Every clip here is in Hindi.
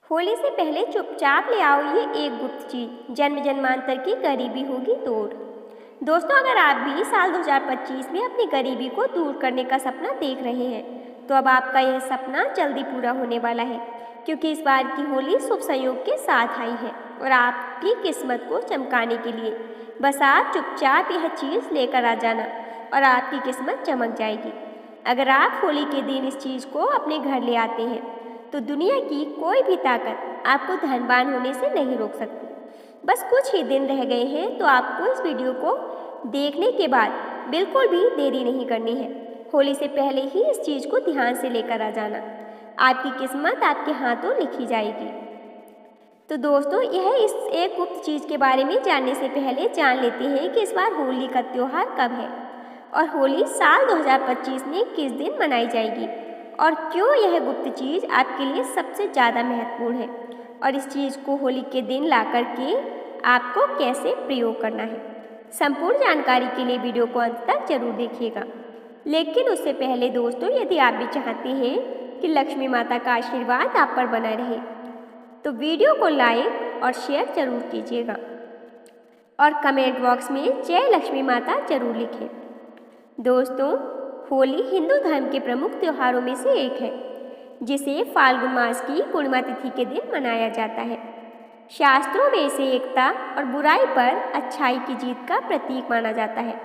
होली से पहले चुपचाप ले आओ ये एक गुप्त चीज, जन्म जन्मांतर की गरीबी होगी दूर। दोस्तों, अगर आप भी साल 2025 में अपनी गरीबी को दूर करने का सपना देख रहे हैं तो अब आपका यह सपना जल्दी पूरा होने वाला है, क्योंकि इस बार की होली शुभ संयोग के साथ आई है और आपकी किस्मत को चमकाने के लिए बस आप चुपचाप यह चीज़ लेकर आ जाना और आपकी किस्मत चमक जाएगी। अगर आप होली के दिन इस चीज़ को अपने घर ले आते हैं तो दुनिया की कोई भी ताकत आपको धनवान होने से नहीं रोक सकती। बस कुछ ही दिन रह गए हैं तो आपको इस वीडियो को देखने के बाद बिल्कुल भी देरी नहीं करनी है। होली से पहले ही इस चीज़ को ध्यान से लेकर आ जाना, आपकी किस्मत आपके हाथों लिखी जाएगी। तो दोस्तों, यह इस एक गुप्त चीज़ के बारे में जानने से पहले जान लेते हैं कि इस बार होली का त्यौहार कब है और होली साल 2025 में किस दिन मनाई जाएगी और क्यों यह गुप्त चीज़ आपके लिए सबसे ज़्यादा महत्वपूर्ण है और इस चीज़ को होली के दिन ला कर के आपको कैसे प्रयोग करना है। संपूर्ण जानकारी के लिए वीडियो को अंत तक जरूर देखिएगा। लेकिन उससे पहले दोस्तों, यदि आप भी चाहते हैं कि लक्ष्मी माता का आशीर्वाद आप पर बना रहे तो वीडियो को लाइक और शेयर जरूर कीजिएगा और कमेंट बॉक्स में जय लक्ष्मी माता जरूर लिखें। दोस्तों, होली हिंदू धर्म के प्रमुख त्योहारों में से एक है, जिसे फाल्गुन मास की पूर्णिमा तिथि के दिन मनाया जाता है। शास्त्रों में इसे एकता और बुराई पर अच्छाई की जीत का प्रतीक माना जाता है।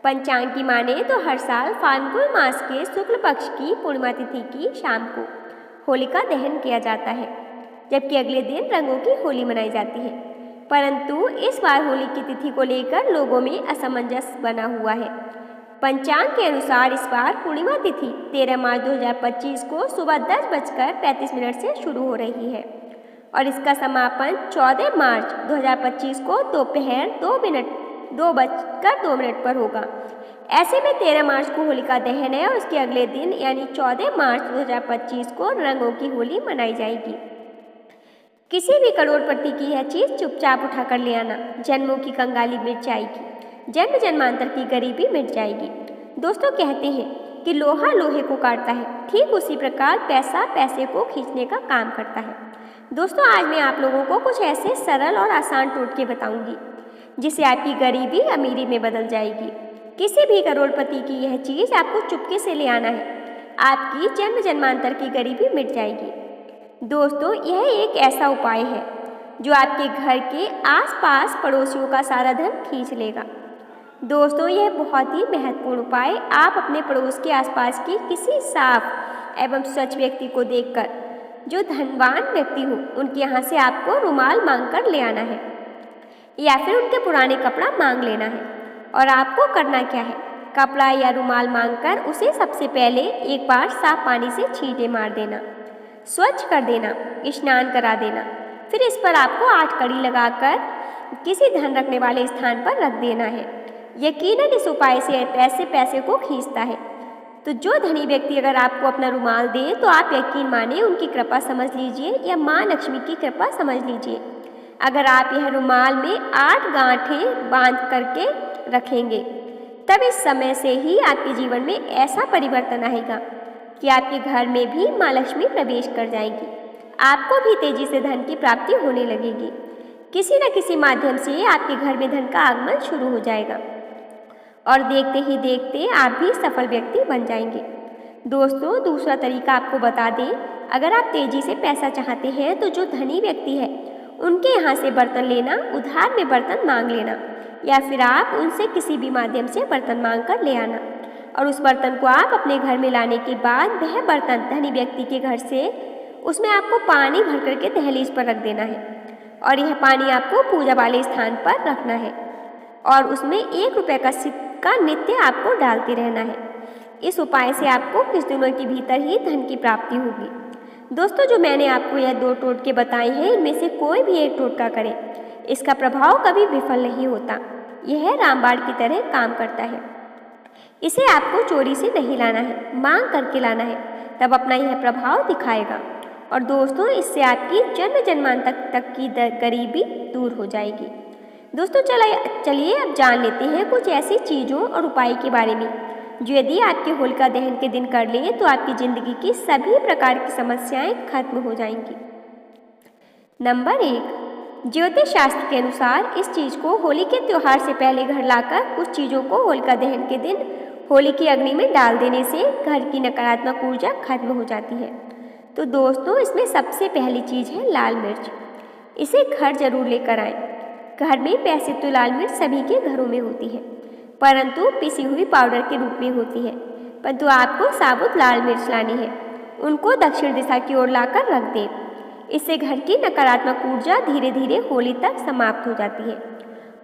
पंचांग की माने तो हर साल फाल्गुन मास के शुक्ल पक्ष की पूर्णिमा तिथि की शाम को होलिका दहन किया जाता है, जबकि अगले दिन रंगों की होली मनाई जाती है। परंतु इस बार होली की तिथि को लेकर लोगों में असमंजस बना हुआ है। पंचांग के अनुसार इस बार पूर्णिमा तिथि 13 मार्च 2025 को सुबह 10:35 से शुरू हो रही है और इसका समापन 14 मार्च 2025 को दोपहर 2:02 पर होगा। ऐसे में 13 मार्च को होलिका दहन है और उसके अगले दिन यानी 14 मार्च 2025 को रंगों की होली मनाई जाएगी। किसी भी करोड़पति की यह चीज़ चुपचाप उठाकर ले आना, जन्मों की कंगाली मिट जाएगी, जन्म जन्मांतर की गरीबी मिट जाएगी। दोस्तों, कहते हैं कि लोहा लोहे को काटता है, ठीक उसी प्रकार पैसा पैसे को खींचने का काम करता है। दोस्तों, आज मैं आप लोगों को कुछ ऐसे सरल और आसान टोटके बताऊंगी जिससे आपकी गरीबी अमीरी में बदल जाएगी। किसी भी करोड़पति की यह चीज़ आपको चुपके से ले आना है, आपकी जन्म जन्मांतर की गरीबी मिट जाएगी। दोस्तों, यह एक ऐसा उपाय है जो आपके घर के आसपास पड़ोसियों का सारा धन खींच लेगा। दोस्तों, यह बहुत ही महत्वपूर्ण उपाय आप अपने पड़ोस के आसपास की किसी साफ एवं स्वच्छ व्यक्ति को देखकर, जो धनवान व्यक्ति हो, उनके यहाँ से आपको रुमाल मांग कर ले आना है या फिर उनके पुराने कपड़ा मांग लेना है। और आपको करना क्या है, कपड़ा या रुमाल मांगकर उसे सबसे पहले एक बार साफ पानी से छींटे मार देना, स्वच्छ कर देना, स्नान करा देना। फिर इस पर आपको 8 कड़ी लगाकर किसी धन रखने वाले स्थान पर रख देना है। यकीनन इस उपाय से पैसे को खींचता है। तो जो धनी व्यक्ति अगर आपको अपना रुमाल दे तो आप यकीन माने उनकी कृपा समझ लीजिए या माँ लक्ष्मी की कृपा समझ लीजिए। अगर आप यह रुमाल में 8 गांठें बांध करके रखेंगे तब इस समय से ही आपके जीवन में ऐसा परिवर्तन आएगा कि आपके घर में भी माँ लक्ष्मी प्रवेश कर जाएंगी। आपको भी तेजी से धन की प्राप्ति होने लगेगी। किसी न किसी माध्यम से आपके घर में धन का आगमन शुरू हो जाएगा और देखते ही देखते आप भी सफल व्यक्ति बन जाएंगे। दोस्तों, दूसरा तरीका आपको बता दें, अगर आप तेजी से पैसा चाहते हैं तो जो धनी व्यक्ति है उनके यहाँ से बर्तन लेना, उधार में बर्तन मांग लेना या फिर आप उनसे किसी भी माध्यम से बर्तन मांग कर ले आना और उस बर्तन को आप अपने घर में लाने के बाद वह बर्तन धनी व्यक्ति के घर से उसमें आपको पानी भर करके दहलीज पर रख देना है और यह पानी आपको पूजा वाले स्थान पर रखना है और उसमें 1 रुपये का सिक्का नित्य आपको डालते रहना है। इस उपाय से आपको कुछ दिनों के भीतर ही धन की प्राप्ति होगी। दोस्तों, जो मैंने आपको यह 2 टोटके बताए हैं, इनमें से कोई भी एक टोटका करें, इसका प्रभाव कभी विफल नहीं होता। यह रामबाण की तरह काम करता है। इसे आपको चोरी से नहीं लाना है, मांग करके लाना है, तब अपना यह प्रभाव दिखाएगा। और दोस्तों, इससे आपकी जन्म जन्मांतर तक की गरीबी दूर हो जाएगी। दोस्तों, चलिए अब जान लेते हैं कुछ ऐसी चीज़ों और उपाय के बारे में जो यदि आपके होलिका दहन के दिन कर लें तो आपकी ज़िंदगी की सभी प्रकार की समस्याएं खत्म हो जाएंगी। नंबर 1, ज्योतिष शास्त्र के अनुसार इस चीज़ को होली के त्यौहार से पहले घर लाकर कुछ चीज़ों को होलिका दहन के दिन होली की अग्नि में डाल देने से घर की नकारात्मक ऊर्जा खत्म हो जाती है। तो दोस्तों, इसमें सबसे पहली चीज़ है लाल मिर्च। इसे घर जरूर लेकर आएं। घर में वैसे तो लाल मिर्च सभी के घरों में होती है, परंतु पिसी हुई पाउडर के रूप में होती है। परंतु आपको साबुत लाल मिर्च लानी है। उनको दक्षिण दिशा की ओर लाकर रख दें। इससे घर की नकारात्मक ऊर्जा धीरे धीरे होली तक समाप्त हो जाती है।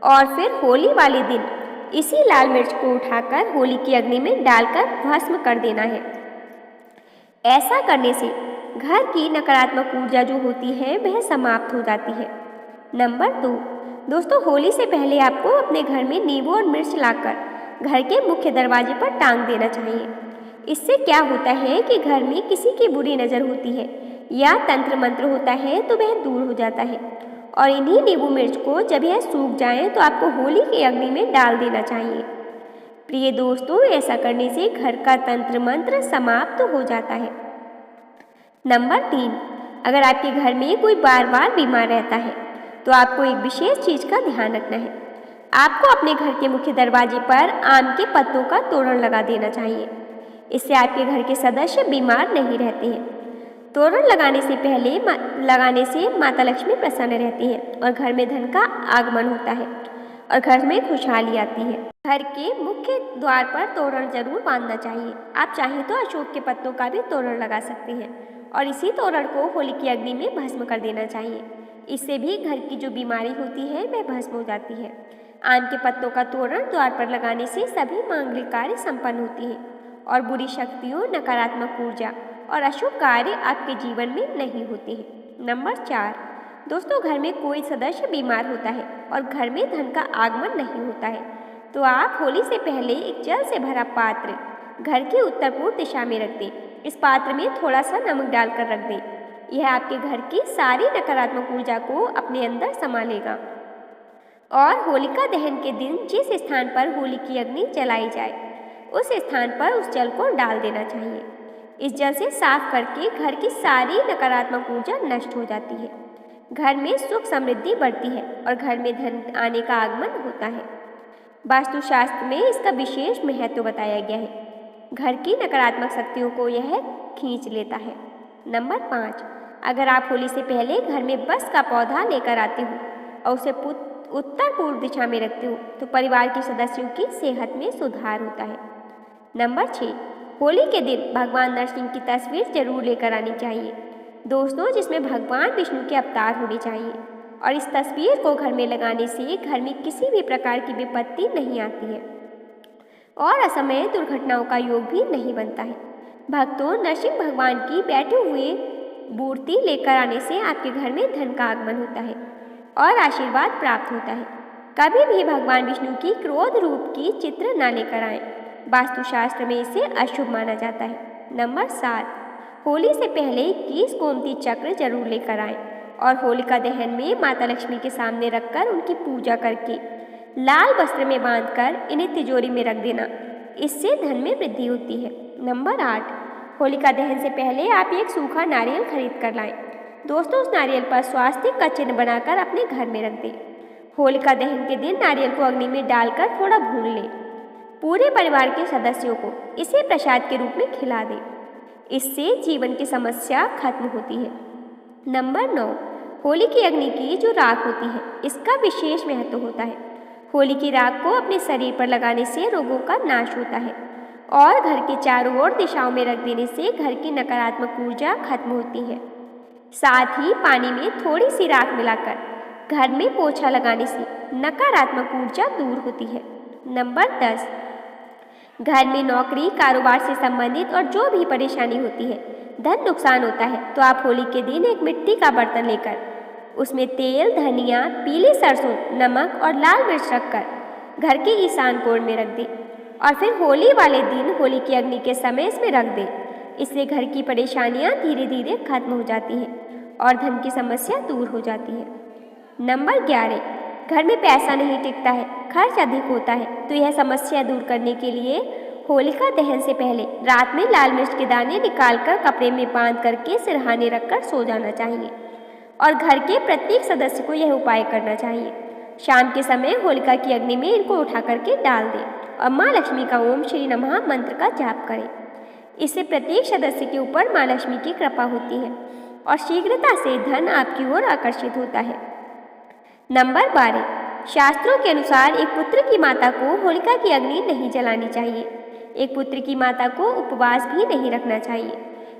और फिर होली वाले दिन इसी लाल मिर्च को उठाकर होली की अग्नि में डालकर भस्म कर देना है। ऐसा करने से घर की नकारात्मक ऊर्जा जो होती है वह समाप्त हो जाती है। नंबर 2, दोस्तों, होली से पहले आपको अपने घर में नींबू और मिर्च लाकर घर के मुख्य दरवाजे पर टांग देना चाहिए। इससे क्या होता है कि घर में किसी की बुरी नज़र होती है या तंत्र मंत्र होता है तो वह दूर हो जाता है। और इन्हीं नींबू मिर्च को जब यह सूख जाए तो आपको होली की अग्नि में डाल देना चाहिए। प्रिय दोस्तों, ऐसा करने से घर का तंत्र मंत्र समाप्त हो जाता है। नंबर 3, अगर आपके घर में कोई बार बार बीमार रहता है तो आपको एक विशेष चीज़ का ध्यान रखना है। आपको अपने घर के मुख्य दरवाजे पर आम के पत्तों का तोरण लगा देना चाहिए। इससे आपके घर के सदस्य बीमार नहीं रहते हैं। तोरण लगाने से माता लक्ष्मी प्रसन्न रहती हैं और घर में धन का आगमन होता है और घर में खुशहाली आती है। घर के मुख्य द्वार पर तोरण जरूर बांधना चाहिए। आप चाहें तो अशोक के पत्तों का भी तोरण लगा सकते हैं और इसी तोरण को होली की अग्नि में भस्म कर देना चाहिए। इससे भी घर की जो बीमारी होती है वह भस्म हो जाती है। आम के पत्तों का तोरण द्वार पर लगाने से सभी मांगलिक कार्य संपन्न होती हैं और बुरी शक्तियों, नकारात्मक ऊर्जा और अशुभ कार्य आपके जीवन में नहीं होते हैं। नंबर 4, दोस्तों, घर में कोई सदस्य बीमार होता है और घर में धन का आगमन नहीं होता है तो आप होली से पहले एक जल से भरा पात्र घर की उत्तर पूर्व दिशा में रख दें। इस पात्र में थोड़ा सा नमक डालकर रख दें। यह आपके घर की सारी नकारात्मक ऊर्जा को अपने अंदर समा लेगा। और होलिका दहन के दिन जिस स्थान पर होली की अग्नि जलाई जाए उस स्थान पर उस जल को डाल देना चाहिए। इस जल से साफ करके घर की सारी नकारात्मक ऊर्जा नष्ट हो जाती है। घर में सुख समृद्धि बढ़ती है और घर में धन आने का आगमन होता है। वास्तुशास्त्र में इसका विशेष महत्व बताया गया है। घर की नकारात्मक शक्तियों को यह खींच लेता है। नंबर 5, अगर आप होली से पहले घर में बस का पौधा लेकर आते हो और उसे उत्तर पूर्व दिशा में रखते हो तो परिवार के सदस्यों की सेहत में सुधार होता है। नंबर 6, होली के दिन भगवान नरसिंह की तस्वीर जरूर लेकर आनी चाहिए दोस्तों, जिसमें भगवान विष्णु के अवतार होने चाहिए। और इस तस्वीर को घर में लगाने से घर में किसी भी प्रकार की विपत्ति नहीं आती है और असमय दुर्घटनाओं का योग भी नहीं बनता है। भक्तों, नरसिंह भगवान की बैठे हुए मूर्ति लेकर आने से आपके घर में धन का आगमन होता है और आशीर्वाद प्राप्त होता है। कभी भी भगवान विष्णु की क्रोध रूप की चित्र न लेकर आएं। वास्तुशास्त्र में इसे अशुभ माना जाता है। नंबर 7, होली से पहले 21 गोमती चक्र जरूर लेकर आएं और होलिका दहन में माता लक्ष्मी के सामने रखकर उनकी पूजा करके लाल वस्त्र में बांधकर इन्हें तिजोरी में रख देना। इससे धन में वृद्धि होती है। नंबर 8, होलिका दहन से पहले आप एक सूखा नारियल खरीद कर लाएं। दोस्तों, उस नारियल पर स्वास्तिक का चिन्ह बनाकर अपने घर में रख दें। होलिका दहन के दिन नारियल को अग्नि में डालकर थोड़ा भून लें। पूरे परिवार के सदस्यों को इसे प्रसाद के रूप में खिला दें। इससे जीवन की समस्या खत्म होती है। नंबर 9, होली की अग्नि की जो राख होती है इसका विशेष महत्व होता है। होली की राख को अपने शरीर पर लगाने से रोगों का नाश होता है और घर के चारों ओर दिशाओं में रख देने से घर की नकारात्मक ऊर्जा खत्म होती है। साथ ही पानी में थोड़ी सी राख मिलाकर घर में पोछा लगाने से नकारात्मक ऊर्जा दूर होती है। नंबर 10, घर में नौकरी, कारोबार से संबंधित और जो भी परेशानी होती है, धन नुकसान होता है तो आप होली के दिन एक मिट्टी का बर्तन लेकर उसमें तेल, धनिया, पीली सरसों, नमक और लाल मिर्च रखकर घर के ईशान कोण में रख दें और फिर होली वाले दिन होली की अग्नि के समय इसमें रख दें। इससे घर की परेशानियां धीरे धीरे खत्म हो जाती हैं और धन की समस्या दूर हो जाती है। नंबर 11, घर में पैसा नहीं टिकता है, खर्च अधिक होता है तो यह समस्या दूर करने के लिए होलिका दहन से पहले रात में लाल मिर्च के दाने निकालकर कपड़े में बांध करके सिरहाने रखकर सो जाना चाहिए और घर के प्रत्येक सदस्य को यह उपाय करना चाहिए। शाम के समय होलिका की अग्नि में इनको उठा करके डाल दें और माँ लक्ष्मी का ओम श्री नमः मंत्र का जाप करें। इससे प्रत्येक सदस्य के ऊपर माँ लक्ष्मी की कृपा होती है और शीघ्रता से धन आपकी ओर आकर्षित होता है। नंबर 12, शास्त्रों के अनुसार एक पुत्र की माता को होलिका की अग्नि नहीं जलानी चाहिए। एक पुत्र की माता को उपवास भी नहीं रखना चाहिए,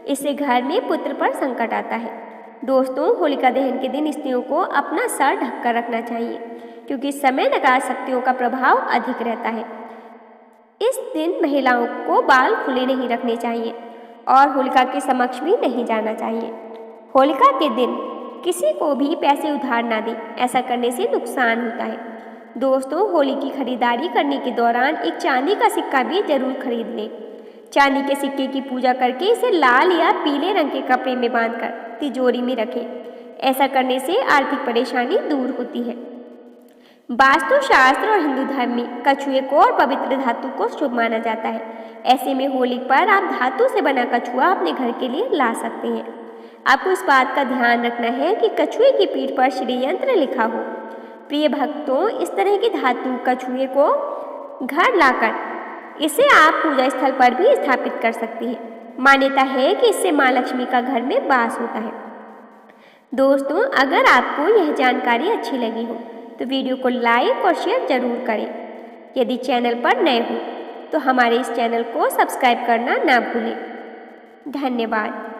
इससे घर में पुत्र पर संकट आता है। दोस्तों, होलिका दहन के दिन स्त्रियों को अपना सर ढककर रखना चाहिए, क्योंकि इस समय नकारात्मक शक्तियों का प्रभाव अधिक रहता है। इस दिन महिलाओं को बाल खुले नहीं रखने चाहिए और होलिका के समक्ष भी नहीं जाना चाहिए। होलिका के दिन किसी को भी पैसे उधार ना दें, ऐसा करने से नुकसान होता है। दोस्तों, होली की खरीदारी करने के दौरान एक चांदी का सिक्का भी जरूर खरीद लें। चांदी के सिक्के की पूजा करके इसे लाल या पीले रंग के कपड़े में बांधकर तिजोरी में रखें। ऐसा करने से आर्थिक परेशानी दूर होती है। वास्तुशास्त्र और हिंदू धर्म में कछुए को और पवित्र धातु को शुभ माना जाता है। ऐसे में होली पर आप धातु से बना कछुआ अपने घर के लिए ला सकते हैं। आपको इस बात का ध्यान रखना है कि कछुए की पीठ पर श्री यंत्र लिखा हो। प्रिय भक्तों, इस तरह की धातु कछुए को घर लाकर इसे आप पूजा स्थल पर भी स्थापित कर सकती हैं। मान्यता है कि इससे माँ लक्ष्मी का घर में वास होता है। दोस्तों, अगर आपको यह जानकारी अच्छी लगी हो तो वीडियो को लाइक और शेयर जरूर करें। यदि चैनल पर नए हो तो हमारे इस चैनल को सब्सक्राइब करना ना भूलें। धन्यवाद।